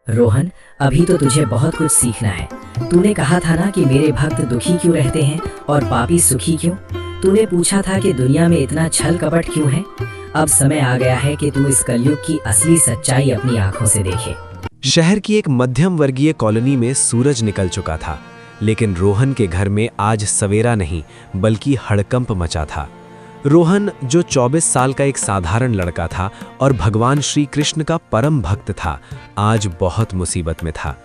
रोहन, अभी तो तुझे बहुत कुछ सीखना है। तूने कहा था ना कि मेरे भक्त दुखी क्यों रहते हैं और पापी सुखी क्यों। तूने पूछा था कि दुनिया में इतना छल कपट क्यों है। अब समय आ गया है कि तू इस कलयुग की असली सच्चाई अपनी आंखों से देखे। शहर की एक मध्यम वर्गीय कॉलोनी में सूरज निकल चुका था, लेकिन रोहन के घर में आज सवेरा नहीं बल्कि हड़कंप मचा था। रोहन, जो 24 साल का एक साधारण लड़का था और भगवान श्री कृष्ण का परम भक्त था, आज बहुत मुसीबत में था।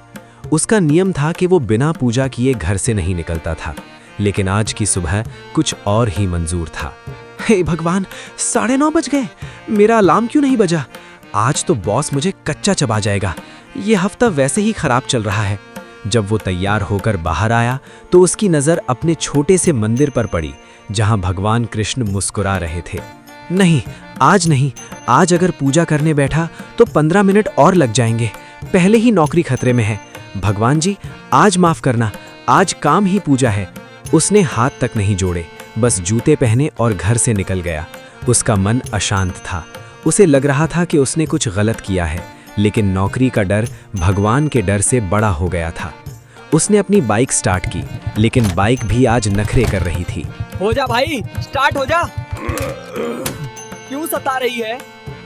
उसका नियम था कि वो बिना पूजा किए घर से नहीं निकलता था, लेकिन आज की सुबह कुछ और ही मंजूर था। हे भगवान, 9:30 बज गए, मेरा अलार्म क्यों नहीं बजा? आज तो बॉस मुझे कच्चा चबा जाएगा। ये हफ्ता वैसे ही खराब चल रहा है। जब वो तैयार होकर बाहर आया तो उसकी नज़र अपने छोटे से मंदिर पर पड़ी, जहां भगवान कृष्ण मुस्कुरा रहे थे। नहीं, आज नहीं, आज अगर पूजा करने बैठा तो 15 मिनट और लग जाएंगे। पहले ही नौकरी खतरे में है। भगवान जी, आज माफ करना, आज काम ही पूजा है। उसने हाथ तक नहीं जोड़े, बस जूते पहने और घर से निकल गया। उसका मन अशांत था। उसे लग रहा था कि उसने कुछ गलत किया है, लेकिन नौकरी का डर भगवान के डर से बड़ा हो गया था। उसने अपनी बाइक स्टार्ट की, लेकिन बाइक भी आज नखरे कर रही थी। हो जा भाई, स्टार्ट हो जा। क्यों सता रही है?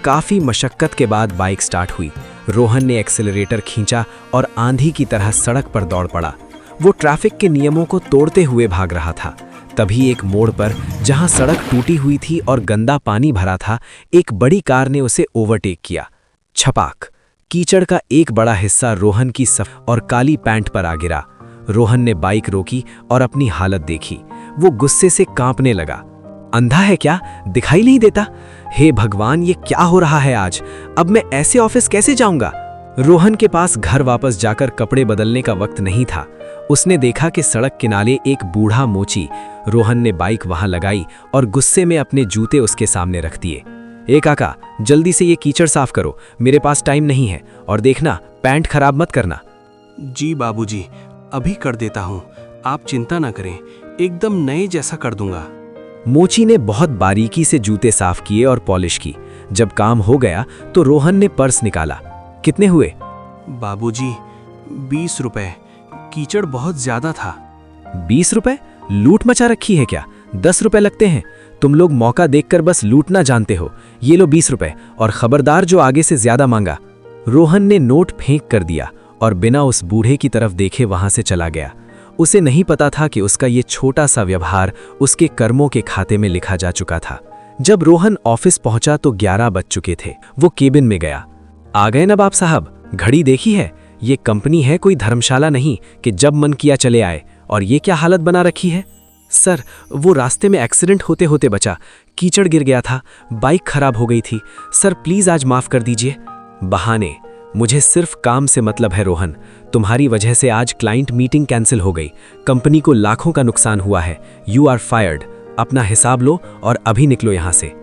काफी मशक्कत के बाद बाइक स्टार्ट हुई। रोहन ने एक्सेलरेटर खींचा और आंधी की तरह सड़क पर दौड़ पड़ा। वो ट्रैफिक के नियमों को तोड़ते हुए भाग रहा था। तभी एक मोड़ पर, जहां सड़क टूटी हुई थी और गंदा पानी भरा था, एक बड़ी कार ने उसे ओवरटेक किया। छपाक! कीचड़ का एक बड़ा हिस्सा रोहन की सफ़ेद और काली पैंट पर आ गिरा। रोहन ने बाइक रोकी और अपनी हालत देखी। वो गुस्से से कांपने लगा। अंधा है क्या? दिखाई नहीं देता? हे भगवान, ये क्या हो रहा है आज? अब मैं ऐसे ऑफिस कैसे जाऊंगा? रोहन के पास घर वापस जाकर कपड़े बदलने का वक्त नहीं था। उसने देखा कि सड़क किनारे एक बूढ़ा मोची। रोहन ने बाइक वहां लगाई और गुस्से में अपने जूते उसके सामने रख दिए। ए काका, जल्दी से ये कीचड़ साफ करो, मेरे पास टाइम नहीं है। और देखना, पैंट खराब मत करना। जी बाबूजी, अभी कर देता हूँ, आप चिंता ना करें, एकदम नए जैसा कर दूंगा। मोची ने बहुत बारीकी से जूते साफ किए और पॉलिश की। जब काम हो गया तो रोहन ने पर्स निकाला। कितने हुए? बाबूजी, 20 रुपए। कीचड़ बहुत ज्यादा था। 20 रुपए? लूट मचा रखी है क्या? 10 रुपए लगते हैं। तुम लोग मौका देखकर बस लूटना जानते हो। ये लो 20 रुपए, और खबरदार जो आगे से ज्यादा मांगा। रोहन ने नोट फेंक कर दिया और बिना उस बूढ़े की तरफ देखे वहां से चला गया। उसे नहीं पता था कि उसका ये छोटा सा व्यवहार उसके कर्मों के खाते में लिखा जा चुका था। जब रोहन ऑफिस पहुंचा तो 11 बज चुके थे। वो केबिन में गया। आ गए नवाब साहब, घड़ी देखी है? ये कंपनी है, कोई धर्मशाला नहीं कि जब मन किया चले आए। और ये क्या हालत बना रखी है? सर, वो रास्ते में एक्सीडेंट होते होते बचा। कीचड़ गिर गया था, बाइक खराब हो गई थी। सर प्लीज आज माफ कर दीजिए। बहाने! मुझे सिर्फ काम से मतलब है रोहन। तुम्हारी वजह से आज क्लाइंट मीटिंग कैंसिल हो गई। कंपनी को लाखों का नुकसान हुआ है। You are fired. अपना हिसाब लो और अभी निकलो यहाँ से।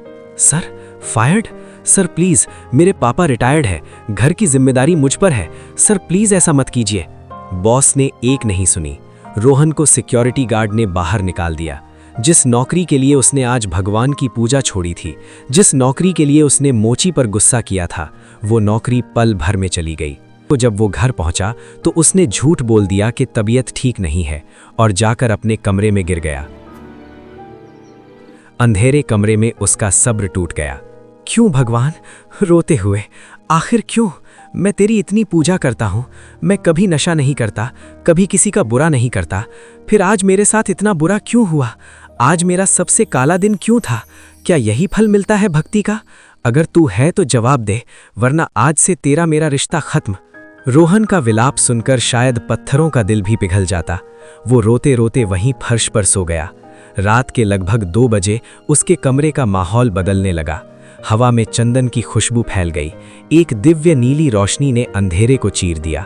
Sir, fired? सर प्लीज, मेरे पापा रिटायर्ड है, घर की जिम्मेदारी मुझ पर है। सर प्लीज ऐसा मत कीजिए। बॉस ने एक नहीं सुनी। रोहन को सिक्योरिटी गार्ड ने बाहर निकाल दिया। जिस नौकरी के लिए उसने आज भगवान की पूजा छोड़ी थी, जिस नौकरी के लिए उसने मोची पर गुस्सा किया था, वो नौकरी पल भर में चली गई। तो जब वो घर पहुंचा तो उसने झूठ बोल दिया कि तबीयत ठीक नहीं है और जाकर अपने कमरे में गिर गया। अंधेरे कमरे में उसका सब्र टूट गया। क्यों भगवान? रोते हुए, आखिर क्यों? मैं तेरी इतनी पूजा करता हूँ, मैं कभी नशा नहीं करता, कभी किसी का बुरा नहीं करता, फिर आज मेरे साथ इतना बुरा क्यों हुआ? आज मेरा सबसे काला दिन क्यों था? क्या यही फल मिलता है भक्ति का? अगर तू है तो जवाब दे, वरना आज से तेरा मेरा रिश्ता खत्म। रोहन का विलाप सुनकर शायद पत्थरों का दिल भी पिघल जाता। वो रोते रोते वहीं फर्श पर सो गया। रात के लगभग 2 बजे उसके कमरे का माहौल बदलने लगा। हवा में चंदन की खुशबू फैल गई। एक दिव्य नीली रोशनी ने अंधेरे को चीर दिया।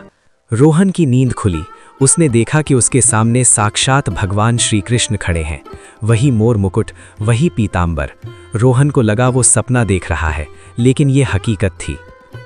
रोहन की नींद खुली। उसने देखा कि उसके सामने साक्षात भगवान श्री कृष्ण खड़े हैं। वही मोर मुकुट, वही पीतांबर। रोहन को लगा वो सपना देख रहा है, लेकिन ये हकीकत थी।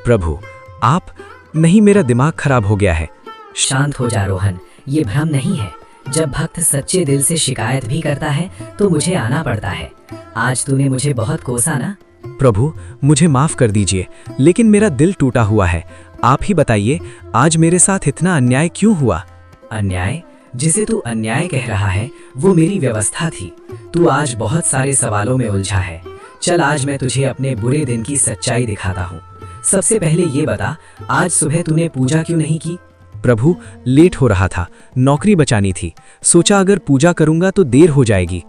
प्रभु, आप नहीं, मेरा दिमाग खराब हो गया है। शांत हो जा रोहन, ये भ्रम नहीं है। जब भक्त सच्चे दिल से शिकायत भी करता है तो मुझे आना पड़ता है। आज तूने मुझे बहुत कोसा ना। प्रभु, मुझे माफ कर दीजिए, लेकिन मेरा दिल टूटा हुआ है। आप ही बताइए, आज मेरे साथ इतना अन्याय क्यों हुआ? अन्याय? जिसे तू अन्याय कह रहा है वो मेरी व्यवस्था थी। तू आज बहुत सारे सवालों में उलझा है। चल आज मैं तुझे अपने बुरे दिन की सच्चाई दिखाता हूँ। सबसे पहले ये बता, आज सुबह तूने पूजा क्यों नहीं की? प्रभु, लेट हो रहा था, नौकरी बचानी थी। सोचा अगर पूजा करूंगा तो देर हो जाएगी।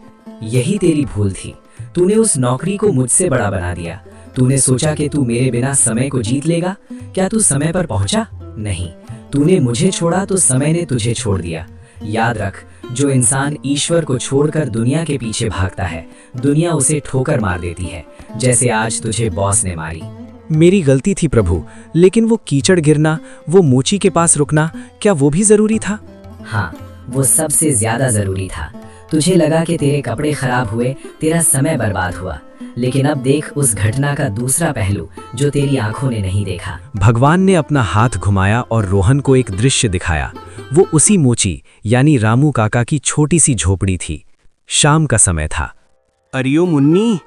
यही तेरी भूल थी। तूने उस नौकरी को मुझसे बड़ा बना दिया। तूने सोचा कि तू मेरे बिना समय को जीत लेगा। क्या तू समय पर पहुंचा? नहीं, तूने मुझे छोड़ा तो समय ने तुझे छोड़ दिया। याद रख, जो इंसान ईश्वर को छोड़कर दुनिया के पीछे भागता है, दुनिया उसे ठोकर मार देती है, जैसे आज तुझे बॉस ने मारी। मेरी गलती थी प्रभु, लेकिन वो कीचड़ गिरना, वो मोची के पास रुकना, क्या वो भी जरूरी था? हाँ, वो सबसे ज्यादा जरूरी था। तुझे लगा कि तेरे कपड़े खराब हुए, तेरा समय बर्बाद हुआ, लेकिन अब देख उस घटना का दूसरा पहलू जो तेरी आंखों ने नहीं देखा। भगवान ने अपना हाथ घुमाया और रोहन को एक दृश्य दिखाया। वो उसी मोची यानी रामू काका की छोटी सी झोपड़ी थी। शाम का समय था। अरियो मुन्नी,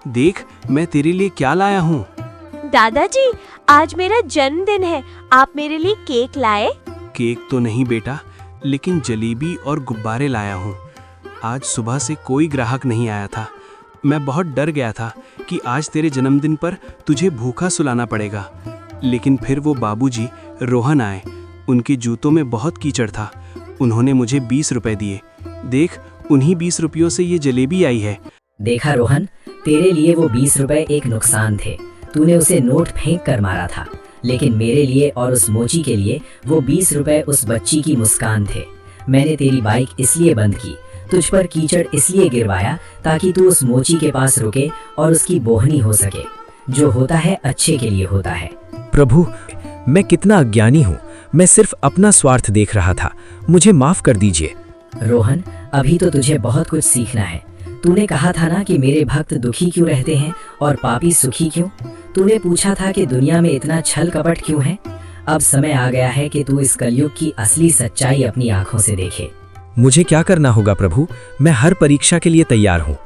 देख मैं तेरे लिए क्या लाया हूँ। दादाजी, आज मेरा जन्मदिन है, आप मेरे लिए केक लाए? केक तो नहीं बेटा, लेकिन जलेबी और गुब्बारे लाया हूँ। आज सुबह से कोई ग्राहक नहीं आया था। मैं बहुत डर गया था कि आज तेरे जन्मदिन पर तुझे भूखा सुलाना पड़ेगा, लेकिन फिर वो बाबूजी रोहन आए। उनके जूतों में बहुत कीचड़ था। उन्होंने मुझे 20 रुपए दिए। देख, उन्हीं 20 रुपयों से ये जलेबी आई है। देखा रोहन, तेरे लिए वो 20 रुपए एक नुकसान थे। तूने उसे नोट फेंक कर मारा था, लेकिन मेरे लिए और उस मोची के लिए वो 20 रुपए उस बच्ची की मुस्कान थे। मैंने तेरी बाइक इसलिए बंद की, तुझ पर कीचड़ इसलिए गिरवाया ताकि तू उस मोची के पास रुके और उसकी बोहनी हो सके। जो होता है अच्छे के लिए होता है। प्रभु, मैं कितना अज्ञानी हूँ। मैं सिर्फ अपना स्वार्थ देख रहा था। मुझे माफ कर दीजिए। रोहन, अभी तो तुझे बहुत कुछ सीखना है। तूने कहा था ना कि मेरे भक्त दुखी क्यों रहते हैं और पापी सुखी क्यों? तूने पूछा था कि दुनिया में इतना छल कपट क्यों है? अब समय आ गया है कि तू इस कलयुग की असली सच्चाई अपनी आंखों से देखे। मुझे क्या करना होगा प्रभु? मैं हर परीक्षा के लिए तैयार हूँ।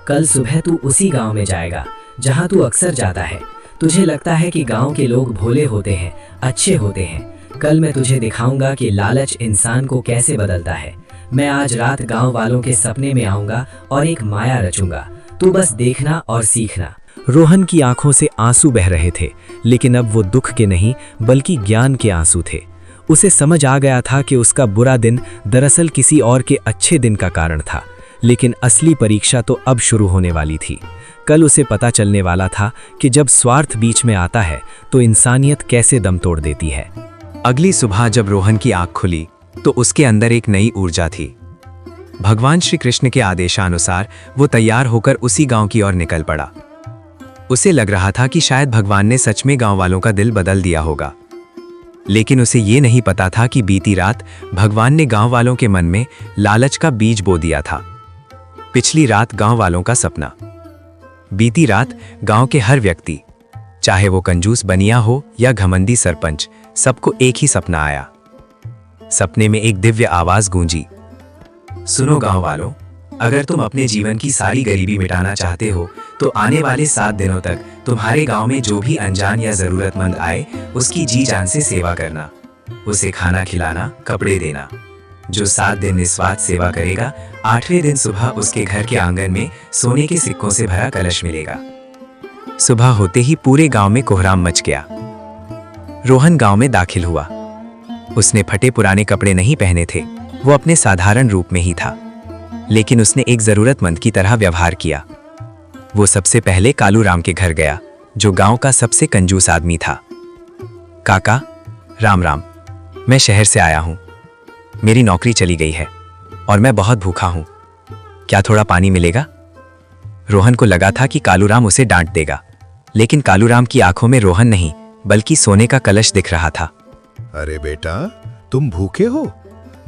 कल सुबह तू उसी गांव में जाएगा जहां तू अक्सर जाता है। तुझे लगता है कि गांव के लोग भोले होते हैं, अच्छे होते हैं। कल मैं तुझे दिखाऊंगा कि लालच इंसान को कैसे बदलता है। मैं आज रात गांव वालों के सपने में आऊंगा और एक माया रचूंगा। तू बस देखना और सीखना। रोहन की आंखों से आंसू बह रहे थे, लेकिन अब वो दुख के नहीं बल्कि ज्ञान के आंसू थे। उसे समझ आ गया था कि उसका बुरा दिन दरअसल किसी और के अच्छे दिन का कारण था, लेकिन असली परीक्षा तो अब शुरू होने वाली थी। कल उसे पता चलने वाला था कि जब स्वार्थ बीच में आता है तो इंसानियत कैसे दम तोड़ देती है। अगली सुबह जब रोहन की आंख खुली तो उसके अंदर एक नई ऊर्जा थी। भगवान श्री कृष्ण के आदेशानुसार वो तैयार होकर उसी गांव की ओर निकल पड़ा। उसे लग रहा था कि शायद भगवान ने सच में गांव वालों का दिल बदल दिया होगा, लेकिन उसे ये नहीं पता था कि बीती रात भगवान ने गांव वालों के मन में लालच का बीज बो दिया था। पिछली रात गांव वालों का सपना। बीती रात गांव के हर व्यक्ति, चाहे वो कंजूस बनिया हो या घमंडी सरपंच, सबको एक ही सपना आया। सपने में एक दिव्य आवाज गूंजी, सुनो गांव वालों, अगर तुम अपने जीवन की सारी गरीबी मिटाना चाहते हो तो आने वाले 7 दिनों तक तुम्हारे गांव में जो भी अनजान या जरूरतमंद आए उसकी जी जान से सेवा करना, उसे खाना खिलाना, कपड़े देना। जो 7 दिन निस्वार्थ सेवा करेगा, 8वें दिन सुबह उसके घर के आंगन में सोने के सिक्कों से भरा कलश मिलेगा। सुबह होते ही पूरे गांव में कोहराम मच गया। रोहन गांव में दाखिल हुआ। उसने फटे पुराने कपड़े नहीं पहने थे, वो अपने साधारण रूप में ही था, लेकिन उसने एक जरूरतमंद की तरह व्यवहार किया। वो सबसे पहले कालू राम के घर गया, जो गांव का सबसे कंजूस आदमी था। काका, राम राम, मैं शहर से आया हूं। मेरी नौकरी चली गई है और मैं बहुत भूखा हूं। क्या थोड़ा पानी मिलेगा? रोहन को लगा था कि कालूराम उसे डांट देगा, लेकिन कालूराम की आंखों में रोहन नहीं बल्कि सोने का कलश दिख रहा था। अरे बेटा, तुम भूखे हो?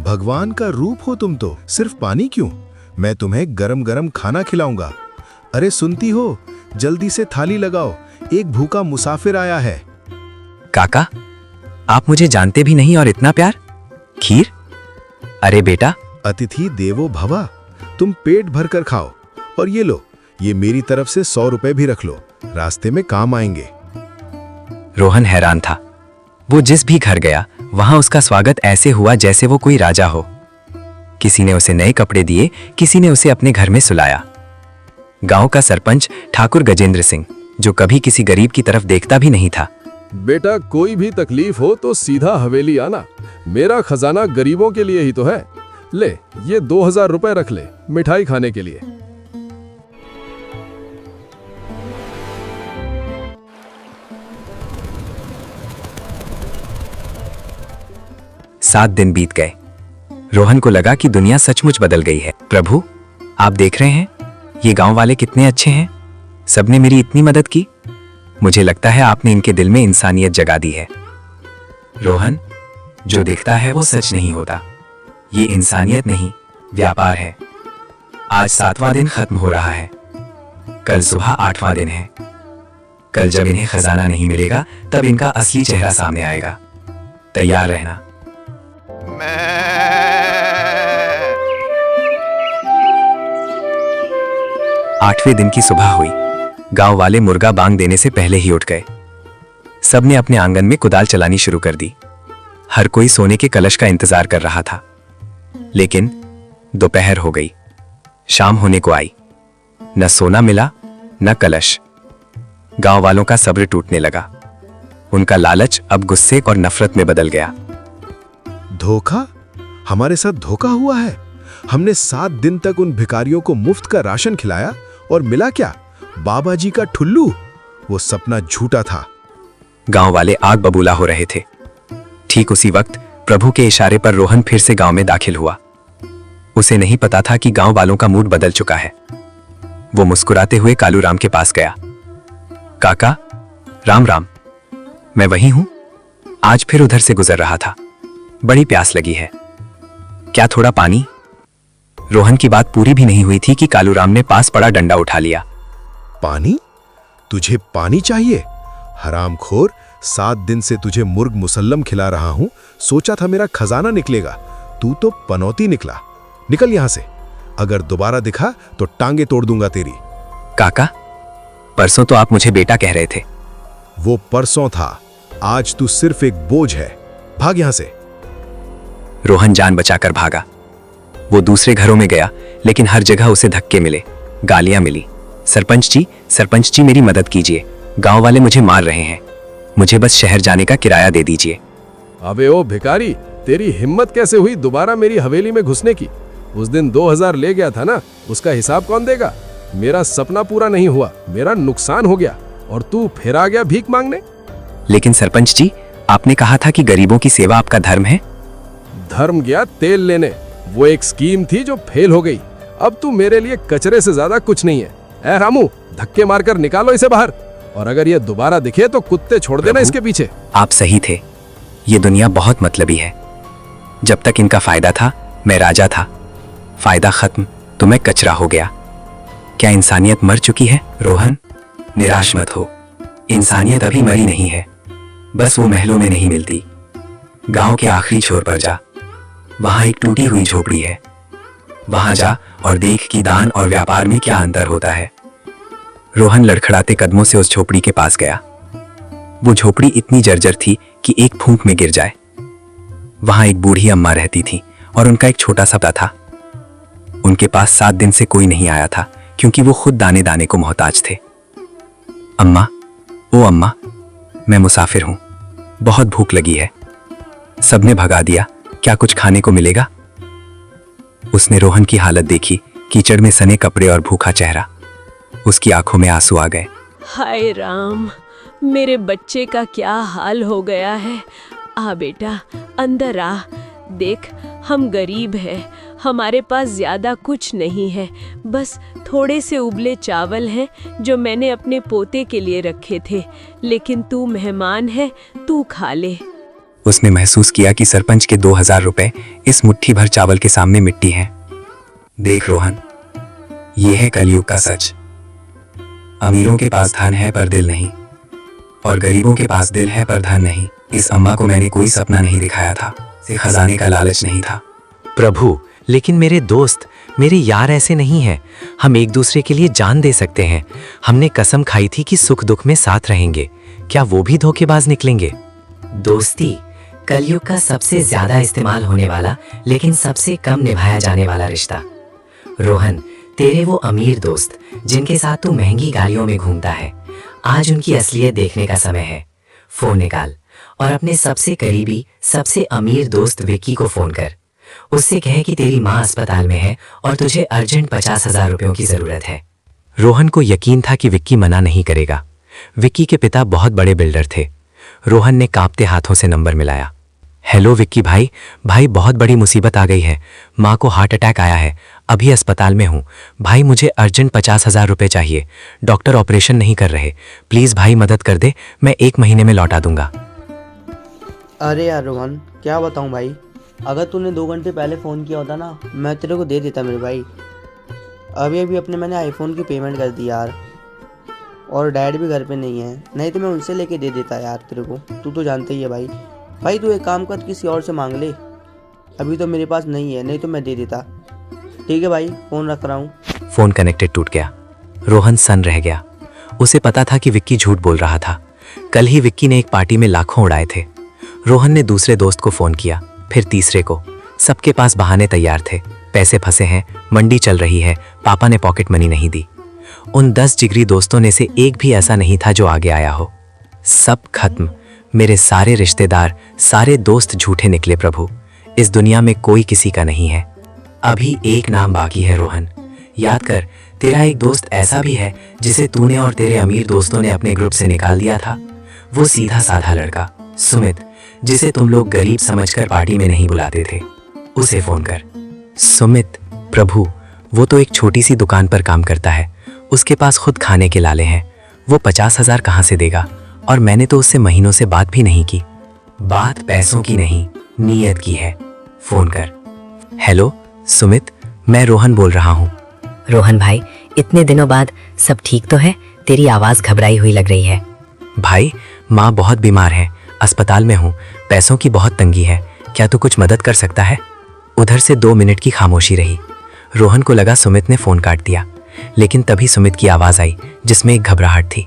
भगवान का रूप हो तुम तो। सिर्फ पानी क्यों, मैं तुम्हें गरम गरम खाना खिलाऊंगा। अरे सुनती हो, जल्दी से थाली लगाओ, एक भूखा मुसाफिर आया है। काका, आप मुझे जानते भी नहीं और इतना प्यार? खीर? अरे बेटा, अतिथि देवो भवा, तुम पेट भर कर खाओ। और ये लो, ये मेरी तरफ से 100 रुपए भी रख लो, रास्ते में काम आएंगे। रोहन हैरान था। वो जिस भी घर गया वहां उसका स्वागत ऐसे हुआ जैसे वो कोई राजा हो। किसी ने उसे नए कपड़े दिए, किसी ने उसे अपने घर में सुलाया। गांव का सरपंच ठाकुर गजेंद्र सिंह, जो कभी किसी गरीब की तरफ देखता भी नहीं था, बेटा कोई भी तकलीफ हो तो सीधा हवेली आना, मेरा खजाना गरीबों के लिए ही तो है। ले ये 2000 रुपए रख ले मिठाई खाने के लिए। सात दिन बीत गए। रोहन को लगा कि दुनिया सचमुच बदल गई है। प्रभु, आप देख रहे हैं ये गांव वाले कितने अच्छे हैं, सबने मेरी इतनी मदद की। मुझे लगता है आपने इनके दिल में इंसानियत जगा दी है। रोहन, जो दिखता है वो सच नहीं होता। ये इंसानियत नहीं, व्यापार है। आज 7वां दिन खत्म हो रहा है, कल सुबह 8वां दिन है। कल जब इन्हें खजाना नहीं मिलेगा तब इनका असली चेहरा सामने आएगा। तैयार रहना। 8वें दिन की सुबह हुई। गांव वाले मुर्गा बांग देने से पहले ही उठ गए। सबने अपने आंगन में कुदाल चलानी शुरू कर दी। हर कोई सोने के कलश का इंतजार कर रहा था, लेकिन दोपहर हो गई, शाम होने को आई। न सोना मिला न कलश। गांव वालों का सब्र टूटने लगा। उनका लालच अब गुस्से और नफरत में बदल गया। धोखा? हमारे साथ धोखा हुआ है। हमने 7 दिन तक उन भिखारियों को मुफ्त का राशन खिलाया और मिला क्या? बाबा जी का ठुल्लू। वो सपना झूठा था। गांव वाले आग बबूला हो रहे थे। ठीक उसी वक्त प्रभु के इशारे पर रोहन फिर से गांव में दाखिल हुआ। उसे नहीं पता था कि गांव वालों का मूड बदल चुका है। वो मुस्कुराते हुए कालूराम के पास गया। काका, राम राम। मैं वही हूं, आज फिर उधर से गुजर रहा था। बड़ी प्यास लगी है, क्या थोड़ा पानी? रोहन की बात पूरी भी नहीं हुई थी कि कालूराम ने पास पड़ा डंडा उठा लिया। पानी? तुझे पानी चाहिए? हरामखोर, 7 दिन से तुझे मुर्ग मुसल्लम खिला रहा हूं, सोचा था मेरा खजाना निकलेगा। तू तो पनौती निकला। निकल यहां से, अगर दोबारा दिखा तो टांगे तोड़ दूंगा तेरी। काका, परसों तो आप मुझे बेटा कह रहे थे। वो परसों था, आज तू सिर्फ एक बोझ है। भाग यहां से। रोहन जान बचाकर भागा। वो दूसरे घरों में गया, लेकिन हर जगह उसे धक्के मिले, गालियां मिली। सरपंच जी मेरी मदद कीजिए, गांव वाले मुझे मार रहे हैं, मुझे बस शहर जाने का किराया दे दीजिए। अबे ओ भिखारी, तेरी हिम्मत कैसे हुई दोबारा मेरी हवेली में घुसने की? उस दिन 2000 ले गया था ना, उसका हिसाब कौन देगा? मेरा सपना पूरा नहीं हुआ, मेरा नुकसान हो गया, और तू फिर आ गया भीख मांगने। लेकिन सरपंच जी, आपने कहा था कि गरीबों की सेवा आपका धर्म है। धर्म गया तेल लेने, वो एक स्कीम थी जो फेल हो गई। अब तू मेरे लिए कचरे से ज्यादा कुछ नहीं है। ए रामू, धक्के मारकर निकालो इसे बाहर, और अगर ये दोबारा दिखे तो कुत्ते छोड़ देना इसके पीछे। आप सही थे, ये दुनिया बहुत मतलबी है। जब तक इनका फायदा था मैं राजा था, फायदा खत्म तो मैं कचरा हो गया। क्या इंसानियत मर चुकी है? रोहन, निराश मत हो, इंसानियत अभी मरी नहीं है, बस वो महलों में नहीं मिलती। गांव के आखिरी छोर पर जा, वहां एक टूटी हुई झोपड़ी है। वहां जा और देख कि दान और व्यापार में क्या अंतर होता है। रोहन लड़खड़ाते कदमों से उस झोपड़ी के पास गया। वो झोपड़ी इतनी जर्जर थी कि एक फूंक में गिर जाए। वहां एक बूढ़ी अम्मा रहती थी और उनका एक छोटा सा था। उनके पास 7 दिन से कोई नहीं आया था, क्योंकि वो खुद दाने दाने को मोहताज थे। अम्मा, ओ अम्मा, मैं मुसाफिर हूं, बहुत भूख लगी है। सबने भगा दिया, क्या कुछ खाने को मिलेगा? उसने रोहन की हालत देखी, कीचड़ में सने कपड़े और भूखा चेहरा। उसकी आंखों में आंसू आ गए। हाय राम, मेरे बच्चे का क्या हाल हो गया है। आ बेटा, अंदर आ। देख, हम गरीब हैं, हमारे पास ज्यादा कुछ नहीं है, बस थोड़े से उबले चावल हैं जो मैंने अपने पोते के लिए रखे थे, लेकिन तू मेहमान है, तू खा ले। उसने महसूस किया कि सरपंच के 2000 रुपए इस मुट्ठी भर चावल के सामने मिट्टी हैं। देख रोहन, ये है कलयुग का सच। अमीरों के पास धन है पर दिल नहीं, और गरीबों के पास दिल है पर धन नहीं। इस अम्मा को मैंने कोई सपना नहीं दिखाया था, से खजाने का लालच नहीं था। प्रभु, लेकिन मेरे दोस्त, मेरे यार ऐसे नहीं हैं। हम एक दूसरे के लिए जान दे सकते हैं। हमने कसम खाई थी कि सुख दुख में साथ रहेंगे। क्या वो भी धोखेबाज निकलेंगे? दोस्ती कलयुग का सबसे ज्यादा इस्तेमाल होने वाला लेकिन सबसे कम निभाया जाने वाला रिश्ता। रोहन, तेरे वो अमीर दोस्त जिनके साथ तू महंगी गाड़ियों में घूमता है, आज उनकी असलियत देखने का समय है। फोन निकाल और अपने सबसे करीबी सबसे अमीर दोस्त विक्की को फोन कर। उससे कहे कि तेरी माँ अस्पताल में है और तुझे अर्जेंट 50,000 रुपयों की जरूरत है। रोहन को यकीन था कि विक्की मना नहीं करेगा। विक्की के पिता बहुत बड़े बिल्डर थे। रोहन ने कांपते हाथों से नंबर मिलाया। हेलो विक्की भाई, बहुत बड़ी मुसीबत आ गई है। माँ को हार्ट अटैक आया है, अभी अस्पताल में हूँ। भाई मुझे अर्जेंट 50,000 रुपये चाहिए। डॉक्टर ऑपरेशन नहीं कर रहे। प्लीज़ भाई मदद कर दे, मैं 1 महीने में लौटा दूंगा। अरे यार रोहन, क्या बताऊँ भाई, अगर तूने 2 घंटे पहले फ़ोन किया होता ना, मैं तेरे को दे देता मेरे भाई। अभी अभी अपने मैंने आईफोन की पेमेंट कर दी यार, और डैड भी घर पे नहीं है, नहीं तो मैं उनसे लेके दे देता यार तेरे को। तू तो जानता ही है भाई। भाई तू एक काम कर, किसी और से मांग ले, अभी तो मेरे पास नहीं है, नहीं तो मैं दे देता। ठीक है भाई, फ़ोन रख रहा हूँ। फ़ोन कनेक्टेड टूट गया। रोहन सन रह गया। उसे पता था कि विक्की झूठ बोल रहा था। कल ही विक्की ने एक पार्टी में लाखों उड़ाए थे। रोहन ने दूसरे दोस्त को फ़ोन किया, फिर तीसरे को। सबके पास बहाने तैयार थे। पैसे फंसे हैं, मंडी चल रही है, पापा ने पॉकेट मनी नहीं दी। उन 10 जिगरी दोस्तों में से एक भी ऐसा नहीं था जो आगे आया हो। सब खत्म। मेरे सारे रिश्तेदार, सारे दोस्त झूठे निकले प्रभु। इस दुनिया में कोई किसी का नहीं है। अभी एक नाम बाकी है रोहन। याद कर, तेरा एक दोस्त ऐसा भी है जिसे तूने और तेरे अमीर दोस्तों ने अपने ग्रुप से निकाल दिया था। वो सीधा साधा लड़का सुमित, जिसे तुम लोग गरीब समझकर पार्टी में नहीं बुलाते थे। उसे फोन कर। सुमित? प्रभु, वो तो एक छोटी सी दुकान पर काम करता है। उसके पास खुद खाने के लाले हैं। वो 50,000 कहाँ से देगा? और मैंने तो उससे महीनों से बात भी नहीं की। बात पैसों की नहीं, नीयत की है। फोन कर। हेलो सुमित, मैं रोहन बोल रहा हूँ। रोहन भाई, इतने दिनों बाद सब ठीक तो है? तेरी आवाज़ घबराई हुई लग रही है। भाई, माँ बहुत बीमार है, अस्पताल में हूँ, पैसों की बहुत तंगी है। क्या तू कुछ मदद कर सकता है? उधर से 2 मिनट की खामोशी रही। रोहन को लगा सुमित ने फ़ोन काट दिया, लेकिन तभी सुमित की आवाज़ आई जिसमें एक घबराहट थी।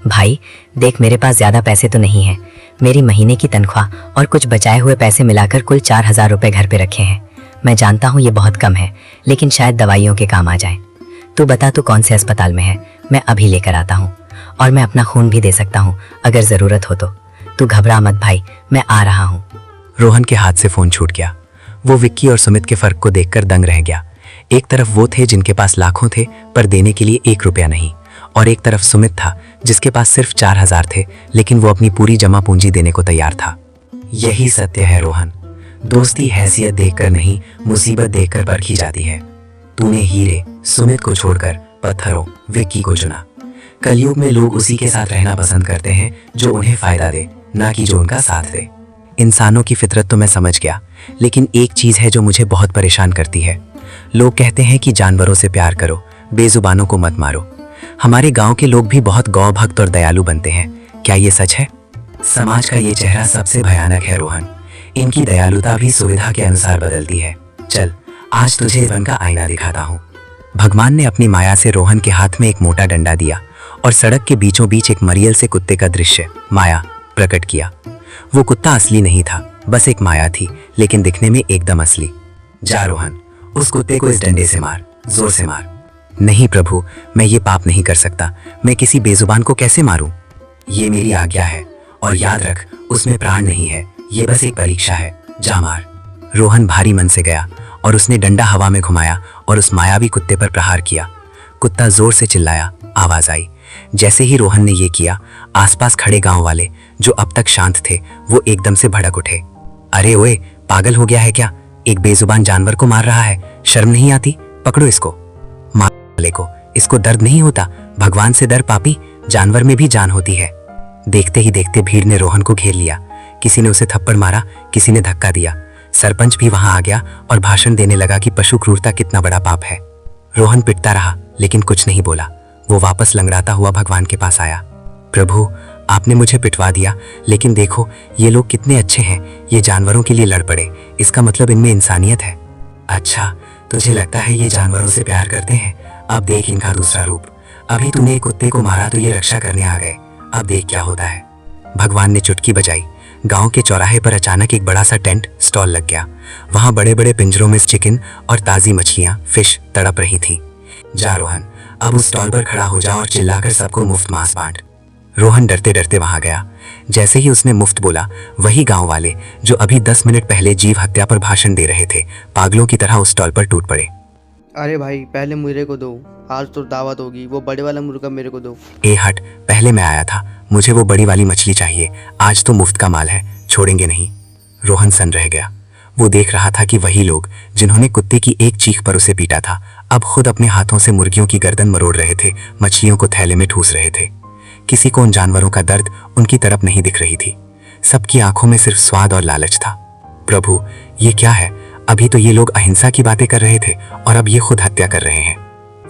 भाई देख, मेरे पास ज़्यादा पैसे तो नहीं हैं। मेरी महीने की तनख्वाह और कुछ बचाए हुए पैसे मिलाकर कुल 4,000 रुपये घर पे रखे हैं। मैं जानता हूँ ये बहुत कम है, लेकिन शायद दवाइयों के काम आ जाए। तू बता तू कौन से अस्पताल में है, मैं अभी लेकर आता हूँ। और मैं अपना खून भी दे सकता हूँ अगर ज़रूरत हो तो। तू घबरा मत भाई, मैं आ रहा हूँ। रोहन के हाथ से फ़ोन छूट गया। वो विक्की और सुमित के फ़र्क को देखकर दंग रह गया। एक तरफ वो थे जिनके पास लाखों थे पर देने के लिए 1 रुपया नहीं, और एक तरफ सुमित था जिसके पास सिर्फ 4,000 थे, लेकिन वो अपनी पूरी जमा पूंजी देने को तैयार था। यही सत्य है रोहन। दोस्ती हैसियत देखकर नहीं, मुसीबत देखकर परखी जाती है। तूने हीरे सुमित को छोड़कर पत्थरों विक्की को चुना। कलयुग में लोग उसी के साथ रहना पसंद करते हैं जो उन्हें फायदा दे, ना कि जो उनका साथ दे। इंसानों की फितरत तो मैं समझ गया, लेकिन एक चीज़ है जो मुझे बहुत परेशान करती है। लोग कहते हैं कि जानवरों से प्यार करो, बेजुबानों को मत मारो। हमारे गांव के लोग भी बहुत गौ भक्त और दयालु बनते हैं। क्या ये सच है? समाज का ये चेहरा सबसे भयानक है रोहन। इनकी दयालुता भी सुविधा के अनुसार बदलती है। चल, आज तुझे जीवन का आईना दिखाता हूँ। भगवान ने अपनी माया से रोहन के हाथ में एक मोटा डंडा दिया और सड़क के बीचों बीच एक मरियल से कुत्ते का दृश्य माया प्रकट किया। वो कुत्ता असली नहीं था, बस एक माया थी, लेकिन दिखने में एकदम असली। जा रोहन, उस कुत्ते को इस डंडे से मार, जोर से मार। नहीं प्रभु, मैं ये पाप नहीं कर सकता। मैं किसी बेजुबान को कैसे मारूं? ये मेरी आज्ञा है, और याद रख, उसमें प्राण नहीं है, ये बस एक परीक्षा है। जा मार। रोहन भारी मन से गया और उसने डंडा हवा में घुमाया और उस मायावी कुत्ते पर प्रहार किया। कुत्ता जोर से चिल्लाया, आवाज आई। जैसे ही रोहन ने ये किया, आसपास खड़े गांव वाले जो अब तक शांत थे, वो एकदम से भड़क उठे। अरे ओए, पागल हो गया है क्या? एक बेजुबान जानवर को मार रहा है, शर्म नहीं आती? पकड़ो इसको। मार वाले को, इसको दर्द नहीं होता? भगवान से डर पापी, जानवर में भी जान होती है। देखते ही देखते भीड़ ने रोहन को घेर लिया। किसी ने उसे थप्पड़ मारा, किसी ने धक्का दिया। सरपंच भी वहां आ गया और भाषण देने लगा कि पशु क्रूरता कितना बड़ा पाप है। रोहन पिटता रहा, लेकिन कुछ नहीं बोला। वो वापस लंगड़ाता हुआ भगवान के पास आया। प्रभु, आपने मुझे पिटवा दिया, लेकिन देखो ये लोग कितने अच्छे हैं, ये जानवरों के लिए लड़ पड़े। इसका मतलब इनमें इंसानियत है। अच्छा, तुझे लगता है ये जानवरों से प्यार करते हैं? अब देख इनका दूसरा रूप। अभी तूने एक कुत्ते को मारा तो ये रक्षा करने आ गए, अब देख क्या होता है। भगवान ने चुटकी बजाई। गांव के चौराहे पर अचानक एक बड़ा सा टेंट स्टॉल लग गया। वहां बड़े बड़े पिंजरों में चिकन और ताज़ी मछलियां फिश तड़प रही थीं। जा रोहन, अब उस स्टॉल पर खड़ा हो जा और चिल्लाकर सबको मुफ्त मांस बांट। रोहन डरते डरते वहां गया। जैसे ही उसने मुफ्त बोला, वही गांव वाले जो अभी 10 मिनट पहले जीव हत्या पर भाषण दे रहे थे, पागलों की तरह उस स्टॉल पर टूट पड़े। अरे भाई पहले मुर्गे को दो, आज तो दावत होगी, वो बड़े वाला मुर्गा मेरे को दो। ए हट, पहले मैं आया था, मुझे वो बड़ी वाली मछली चाहिए, आज तो मुफ्त का माल है, छोड़ेंगे नहीं। रोहन सन रह गया। वो देख रहा था कि वही लोग जिन्होंने कुत्ते की एक चीख पर उसे पीटा था, अब खुद अपने हाथों से मुर्गियों की गर्दन मरोड़ रहे थे, मछलियों को थैले में ठूस रहे थे। किसी को उन जानवरों का दर्द उनकी तरफ नहीं दिख रही थी। सबकी आंखों में सिर्फ स्वाद और लालच था। प्रभु, ये क्या है? अभी तो ये लोग अहिंसा की बातें कर रहे थे और अब ये खुद हत्या कर रहे हैं।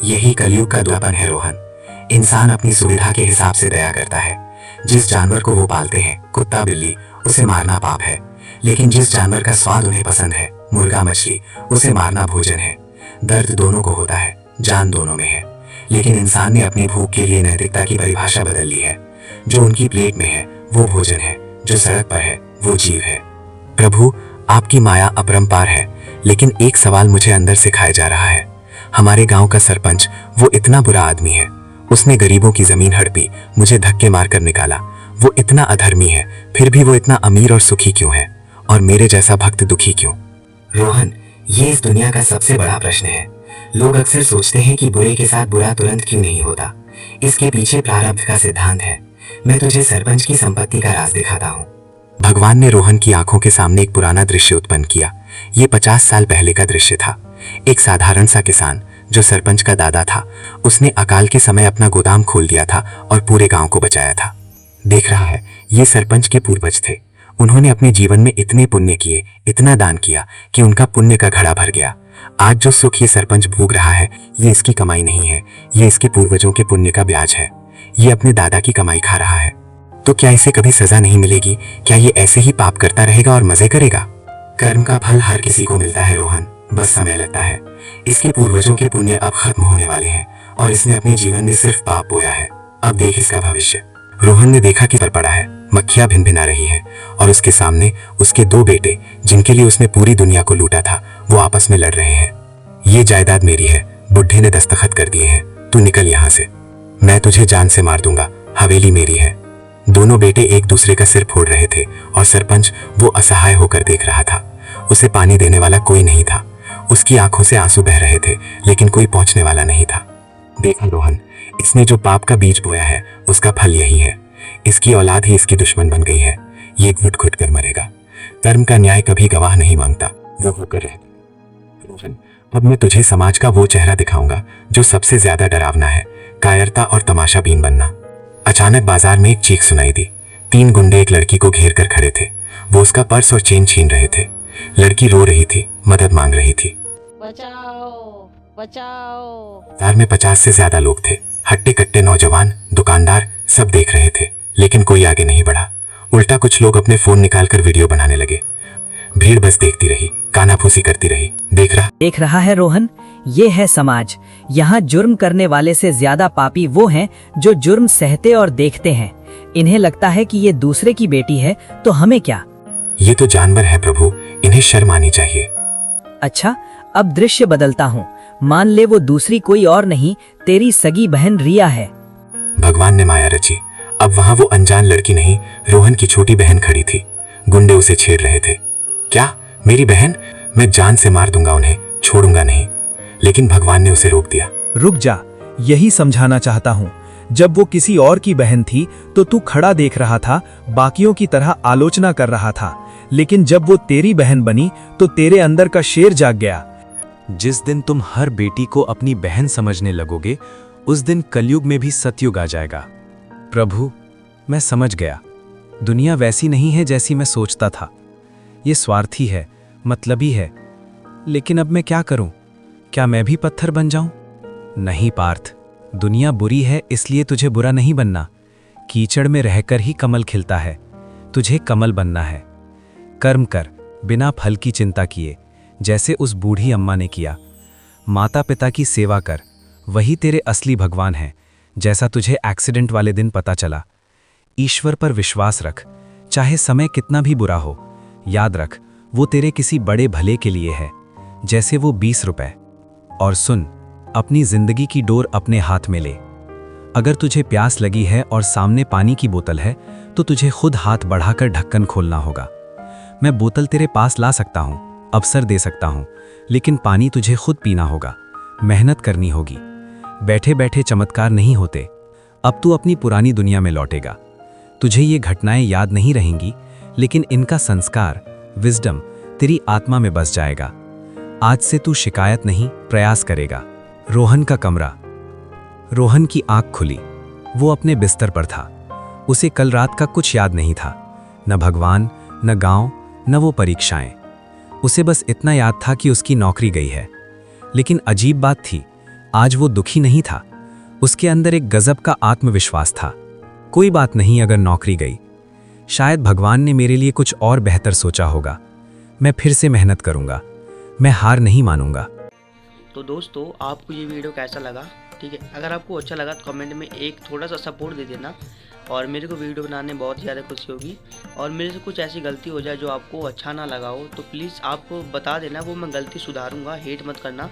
यही कलयुग का दुआपन है रोहन। इंसान अपनी सुविधा के हिसाब से दया करता है। जिस जानवर को वो पालते हैं, कुत्ता बिल्ली, उसे मारना पाप है। लेकिन जिस जानवर का स्वाद उन्हें पसंद है, मुर्गा मछली, उसे मारना भोजन है। दर्द दोनों को होता है, जान दोनों में है। लेकिन इंसान ने अपनी भूख के लिए नैतिकता की परिभाषा बदल ली है। जो उनकी प्लेट में है वो भोजन है, जो सड़क पर है वो जीव है। प्रभु, आपकी माया अपरंपार है, लेकिन एक सवाल मुझे अंदर से खाया जा रहा है। हमारे गांव का सरपंच वो इतना बुरा आदमी है, उसने गरीबों की जमीन हड़पी, मुझे धक्के मारकर निकाला। वो इतना अधर्मी है, फिर भी वो इतना अमीर और सुखी क्यों है, और मेरे जैसा भक्त दुखी क्यों? रोहन, ये इस दुनिया का सबसे बड़ा प्रश्न है। लोग अक्सर सोचते हैं कि बुरे के साथ बुरा तुरंत क्यों नहीं होता। इसके पीछे प्रारब्ध का सिद्धांत है। मैं तुझे सरपंच की संपत्ति का राज दिखाता हूँ। भगवान ने रोहन की आंखों के सामने एक पुराना दृश्य उत्पन्न किया। ये 50 साल पहले का दृश्य था। एक साधारण सा किसान जो सरपंच का दादा था, उसने अकाल के समय अपना गोदाम खोल दिया था और पूरे गांव को बचाया था। देख रहा है, ये सरपंच के पूर्वज थे। उन्होंने अपने जीवन में इतने पुण्य किए, इतना दान किया कि उनका पुण्य का घड़ा भर गया। आज जो सुख ये सरपंच भोग रहा है, ये इसकी कमाई नहीं है, ये इसके पूर्वजों के पुण्य का ब्याज है। ये अपने दादा की कमाई खा रहा है। तो क्या इसे कभी सजा नहीं मिलेगी? क्या ये ऐसे ही पाप करता रहेगा और मजे करेगा? कर्म का फल हर किसी को मिलता है रोहन, बस समय लगता है। इसके पूर्वजों के पुण्य अब खत्म होने वाले हैं और इसने अपने जीवन में सिर्फ पाप बोया है। अब देख इसका भविष्य। रोहन ने देखा कि पर पड़ा है, मक्खियां भिनभिना रही हैं और उसके सामने उसके 2 बेटे, जिनके लिए उसने पूरी दुनिया को लूटा था, वो आपस में लड़ रहे हैं। ये जायदाद मेरी है, बुढ़े ने दस्तखत कर दिए हैं, तू निकल यहाँ से, मैं तुझे जान से मार दूंगा, हवेली मेरी है। दोनों बेटे एक दूसरे का सिर फोड़ रहे थे और सरपंच वो असहाय होकर देख रहा था। उसे पानी देने वाला कोई नहीं था। उसकी आंखों से आंसू बह रहे थे, लेकिन कोई पहुंचने वाला नहीं था। देखा रोहन, इसने जो पाप का बीज बोया है, उसका फल यही है। इसकी औलाद ही इसकी दुश्मन बन गई है। ये घुट घुट कर मरेगा। कर्म का न्याय कभी गवाह नहीं मांगता, वो होकर रहता। रोहन, अब मैं तुझे समाज का वो चेहरा दिखाऊंगा जो सबसे ज्यादा डरावना है, कायरता और तमाशाबीन बनना। अचानक बाजार में एक चीख सुनाई दी। 3 गुंडे एक लड़की को घेर कर खड़े थे। वो उसका पर्स और चेन छीन रहे थे। लड़की रो रही थी, मदद मांग रही थी। बचाओ, बचाओ। बाजार में 50 से ज्यादा लोग थे। हट्टे कट्टे नौजवान, दुकानदार, सब देख रहे थे, लेकिन कोई आगे नहीं बढ़ा। उल्टा कुछ लोग अपने फोन निकालकर वीडियो बनाने लगे। भीड़ बस देखती रही, कानाफूसी करती रही। देख रहा है रोहन, ये है समाज। यहाँ जुर्म करने वाले से ज्यादा पापी वो हैं जो जुर्म सहते और देखते हैं। इन्हें लगता है कि ये दूसरे की बेटी है, तो हमें क्या? ये तो जानवर है प्रभु, इन्हें शर्म आनी चाहिए। अच्छा, अब दृश्य बदलता हूँ। मान ले वो दूसरी कोई और नहीं, तेरी सगी बहन रिया है। भगवान ने माया रची। अब वहां वो अनजान लड़की नहीं, रोहन की छोटी बहन खड़ी थी। गुंडे उसे छेड़ रहे थे। क्या, मेरी बहन? मैं जान से मार दूंगा उन्हें, छोड़ूंगा नहीं। लेकिन भगवान ने उसे रोक दिया। रुक जा, यही समझाना चाहता हूँ। जब वो किसी और की बहन थी तो तू खड़ा देख रहा था, बाकियों की तरह आलोचना कर रहा था। लेकिन जब वो तेरी बहन बनी तो तेरे अंदर का शेर जाग गया। जिस दिन तुम हर बेटी को अपनी बहन समझने लगोगे, उस दिन कलयुग में भी सतयुग आ जाएगा। प्रभु, मैं समझ गया। दुनिया वैसी नहीं है जैसी मैं सोचता था। ये स्वार्थी है, मतलबी है। लेकिन अब मैं क्या करूं? क्या मैं भी पत्थर बन जाऊं? नहीं पार्थ, दुनिया बुरी है इसलिए तुझे बुरा नहीं बनना। कीचड़ में रहकर ही कमल खिलता है। तुझे कमल बनना है। कर्म कर, बिना फल की चिंता किए, जैसे उस बूढ़ी अम्मा ने किया। माता पिता की सेवा कर, वही तेरे असली भगवान हैं, जैसा तुझे एक्सीडेंट वाले दिन पता चला। ईश्वर पर विश्वास रख, चाहे समय कितना भी बुरा हो, याद रख वो तेरे किसी बड़े भले के लिए है, जैसे वो 20 रुपए। और सुन, अपनी जिंदगी की डोर अपने हाथ में ले। अगर तुझे प्यास लगी है और सामने पानी की बोतल है तो तुझे खुद हाथ बढ़ाकर ढक्कन खोलना होगा। मैं बोतल तेरे पास ला सकता हूँ, अवसर दे सकता हूँ, लेकिन पानी तुझे खुद पीना होगा, मेहनत करनी होगी। बैठे बैठे चमत्कार नहीं होते। अब तू अपनी पुरानी दुनिया में लौटेगा। तुझे ये घटनाएं याद नहीं रहेंगी, लेकिन इनका संस्कार, विजडम तेरी आत्मा में बस जाएगा। आज से तू शिकायत नहीं, प्रयास करेगा। रोहन का कमरा। रोहन की आंख खुली। वो अपने बिस्तर पर था। उसे कल रात का कुछ याद नहीं था, न भगवान, न गांव, न वो परीक्षाएं। उसे बस इतना याद था कि उसकी नौकरी गई है। लेकिन अजीब बात थी, आज वो दुखी नहीं था। उसके अंदर एक गजब का आत्मविश्वास था। कोई बात नहीं अगर नौकरी गई, शायद भगवान ने मेरे लिए कुछ और बेहतर सोचा होगा। मैं फिर से मेहनत करूंगा, मैं हार नहीं मानूंगा। तो दोस्तों, आपको ये वीडियो कैसा लगा? ठीक है, अगर आपको अच्छा लगा तो कमेंट में एक थोड़ा सा सपोर्ट दे देना। और मेरे को वीडियो बनाने में बहुत ज़्यादा खुशी होगी। और मेरे से कुछ ऐसी गलती हो जाए जो आपको अच्छा ना लगा हो तो प्लीज़ आपको बता देना, वो मैं गलती सुधारूंगा। हेट मत करना,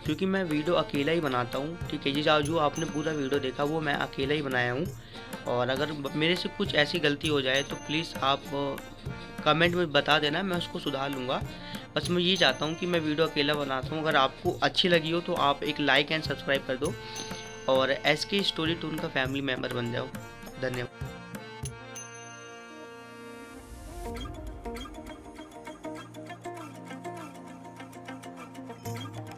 क्योंकि मैं वीडियो अकेला ही बनाता हूँ। ठीक है, ये जो आपने पूरा वीडियो देखा वो मैं अकेला ही बनाया हूँ। और अगर मेरे से कुछ ऐसी गलती हो जाए तो प्लीज़ आप कमेंट में बता देना, मैं उसको सुधार लूँगा। बस मैं ये चाहता हूँ कि मैं वीडियो अकेला बनाता हूँ। अगर आपको अच्छी लगी हो तो आप एक लाइक एंड सब्सक्राइब कर दो और SK स्टोरी टून का फैमिली मेम्बर बन जाओ। धन्यवाद।